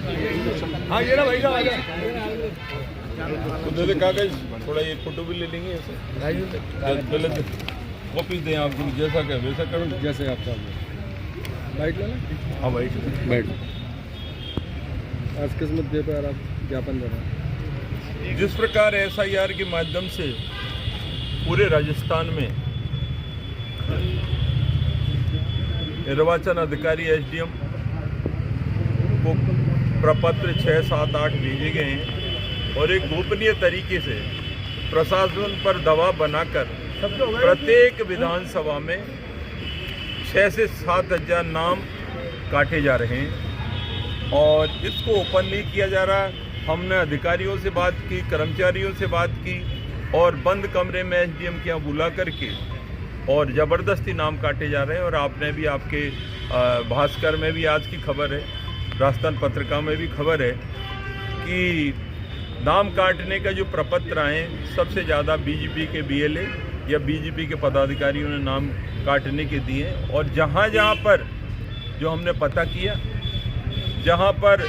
हाँ ये ना भाई साहब दे कागज, थोड़ा ये फोटो भी ले लेंगे ऐसे। गलत वापिस दें आपको, जैसा कहें वैसा करो, जैसे आप चाहें। बैठ लेना। हाँ भाई बैठ। आज किस मुद्दे पर आप ज्ञापन दे रहे हैं? जिस प्रकार SIR के माध्यम से पूरे राजस्थान में निर्वाचन अधिकारी SDM को प्रपत्र 6, 7, 8 भेजे गए हैं और एक गोपनीय तरीके से प्रशासन पर दबाव बनाकर प्रत्येक विधानसभा में 6 से 7 हजार नाम काटे जा रहे हैं और इसको ओपन नहीं किया जा रहा। हमने अधिकारियों से बात की, कर्मचारियों से बात की और बंद कमरे में SDM के यहाँ बुला करके और ज़बरदस्ती नाम काटे जा रहे हैं। और आपने भी, आपके भास्कर में भी आज की खबर है, राजस्थान पत्रिका में भी खबर है कि नाम काटने का जो प्रपत्र आए, सबसे ज़्यादा BJP के BLA या BJP के पदाधिकारियों ने नाम काटने के दिए। और जहाँ जहाँ पर जो हमने पता किया, जहाँ पर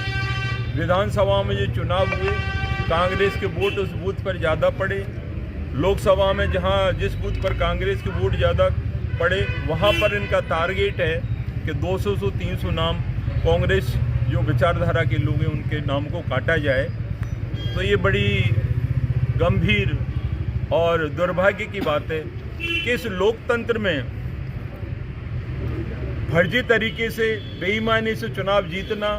विधानसभा में जो चुनाव हुए, कांग्रेस के वोट उस बूथ पर ज़्यादा पड़े, लोकसभा में जहाँ जिस बूथ पर कांग्रेस के वोट ज़्यादा पड़े, वहाँ पर इनका टारगेट है कि 200 से 300 नाम कांग्रेस जो विचारधारा के लोग हैं उनके नाम को काटा जाए। तो ये बड़ी गंभीर और दुर्भाग्य की बात है कि इस लोकतंत्र में फर्जी तरीके से, बेईमानी से चुनाव जीतना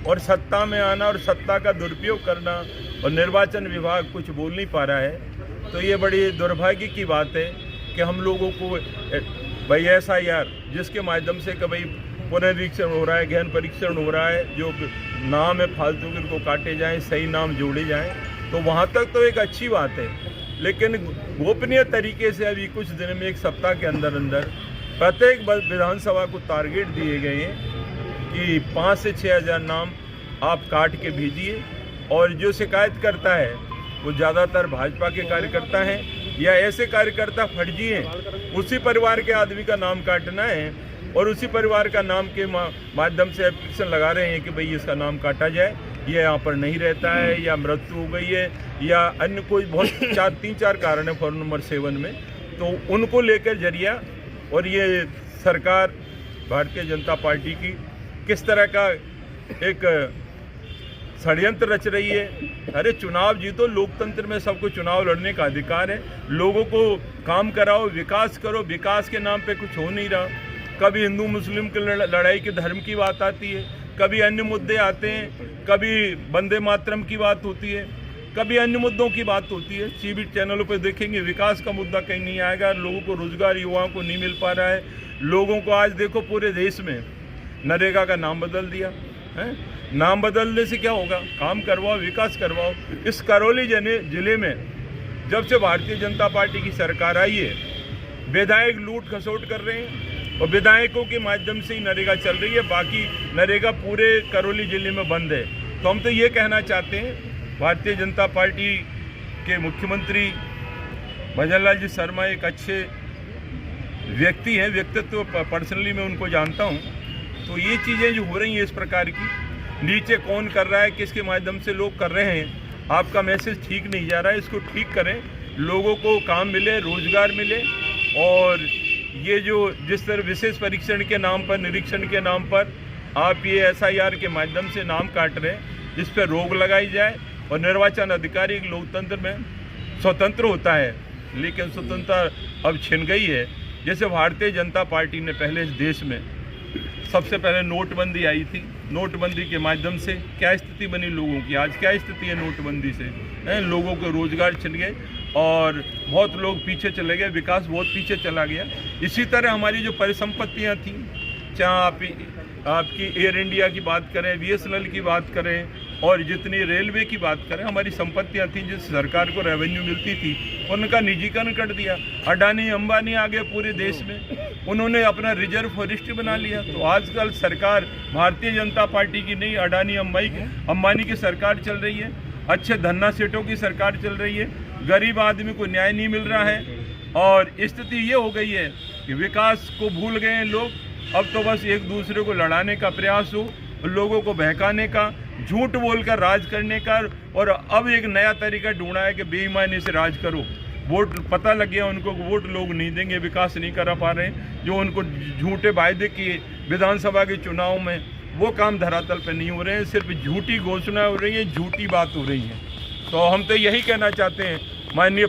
और सत्ता में आना और सत्ता का दुरुपयोग करना, और निर्वाचन विभाग कुछ बोल नहीं पा रहा है। तो ये बड़ी दुर्भाग्य की बात है कि हम लोगों को भाई SIR जिसके माध्यम से कि भाई पुनरीक्षण हो रहा है, गहन परीक्षण हो रहा है, जो नाम है फालतू के उनको काटे जाएं, सही नाम जोड़े जाएं, तो वहाँ तक तो एक अच्छी बात है। लेकिन गोपनीय तरीके से अभी कुछ दिन में, एक सप्ताह के अंदर अंदर प्रत्येक विधानसभा को टारगेट दिए गए हैं कि 5 से 6 हजार नाम आप काट के भेजिए। और जो शिकायत करता है वो ज़्यादातर भाजपा के कार्यकर्ता हैं या ऐसे कार्यकर्ता फर्जी हैं, उसी परिवार के आदमी का नाम काटना है और उसी परिवार का नाम के माध्यम से एप्लीकेशन लगा रहे हैं कि भाई इसका नाम काटा जाए, ये यहाँ पर नहीं रहता है या मृत्यु हो गई है या अन्य कोई बहुत 3-4 कारण है फॉर्म नंबर 7 में। तो उनको लेकर जरिया, और ये सरकार भारतीय जनता पार्टी की किस तरह का एक षड्यंत्र रच रही है। अरे चुनाव जीतो, लोकतंत्र में सबको चुनाव लड़ने का अधिकार है, लोगों को काम कराओ, विकास करो। विकास के नाम पे कुछ हो नहीं रहा। कभी हिंदू मुस्लिम की लड़ाई के धर्म की बात आती है, कभी अन्य मुद्दे आते हैं, कभी वंदे मातरम की बात होती है, कभी अन्य मुद्दों की बात होती है। टीवी चैनलों पर देखेंगे विकास का मुद्दा कहीं नहीं आएगा, लोगों को रोजगार युवाओं को नहीं मिल पा रहा है। लोगों को आज देखो पूरे देश में नरेगा का नाम बदल दिया है। नाम बदलने से क्या होगा? काम करवाओ, विकास करवाओ। इस करौली जिले में जब से भारतीय जनता पार्टी की सरकार आई है, विधायक लूट खसोट कर रहे हैं और विधायकों के माध्यम से ही नरेगा चल रही है। बाकी नरेगा पूरे करौली जिले में बंद है। तो हम तो ये कहना चाहते हैं, भारतीय जनता पार्टी के मुख्यमंत्री भजनलाल जी शर्मा एक अच्छे व्यक्ति हैं, व्यक्तित्व पर्सनली मैं उनको जानता हूं। तो ये चीज़ें जो हो रही हैं इस प्रकार की, नीचे कौन कर रहा है, किसके माध्यम से लोग कर रहे हैं, आपका मैसेज ठीक नहीं जा रहा है। इसको ठीक करें, लोगों को काम मिले, रोजगार मिले। और ये जो जिस तरह विशेष परीक्षण के नाम पर, निरीक्षण के नाम पर आप ये SIR के माध्यम से नाम काट रहे हैं, इस पर रोक लगाई जाए। और निर्वाचन अधिकारी लोकतंत्र में स्वतंत्र होता है, लेकिन स्वतंत्रता अब छिन गई है। जैसे भारतीय जनता पार्टी ने पहले इस देश में सबसे पहले नोटबंदी आई थी, नोटबंदी के माध्यम से क्या स्थिति बनी लोगों की, आज क्या स्थिति है नोटबंदी से? लोगों को रोजगार छिन गए और बहुत लोग पीछे चले गए, विकास बहुत पीछे चला गया। इसी तरह हमारी जो परिसंपत्तियां थी, चाहे आपकी एयर इंडिया की बात करें, BSNL की बात करें और जितनी रेलवे की बात करें, हमारी संपत्तियां थी जिस सरकार को रेवेन्यू मिलती थी, उनका निजीकरण कर दिया। अडानी अंबानी आ गए पूरे देश में, उन्होंने अपना रिजर्व फॉरेस्ट बना लिया। तो आजकल सरकार भारतीय जनता पार्टी की नहीं, अडानी अंबानी की सरकार चल रही है, अच्छे धन्ना सेठों की सरकार चल रही है। गरीब आदमी को न्याय नहीं मिल रहा है और स्थिति ये हो गई है कि विकास को भूल गए हैं लोग। अब तो बस एक दूसरे को लड़ाने का प्रयास हो, लोगों को बहकाने का, झूठ बोलकर राज करने का, और अब एक नया तरीका ढूंढा है कि बेईमानी से राज करो। वोट पता लग गया उनको, वोट लोग नहीं देंगे, विकास नहीं करा पा रहे हैं। जो उनको झूठे वायदे किए विधानसभा के चुनाव में, वो काम धरातल पे नहीं हो रहे हैं, सिर्फ झूठी घोषणा हो रही है, झूठी बात हो रही है। तो हम तो यही कहना चाहते हैं माननीय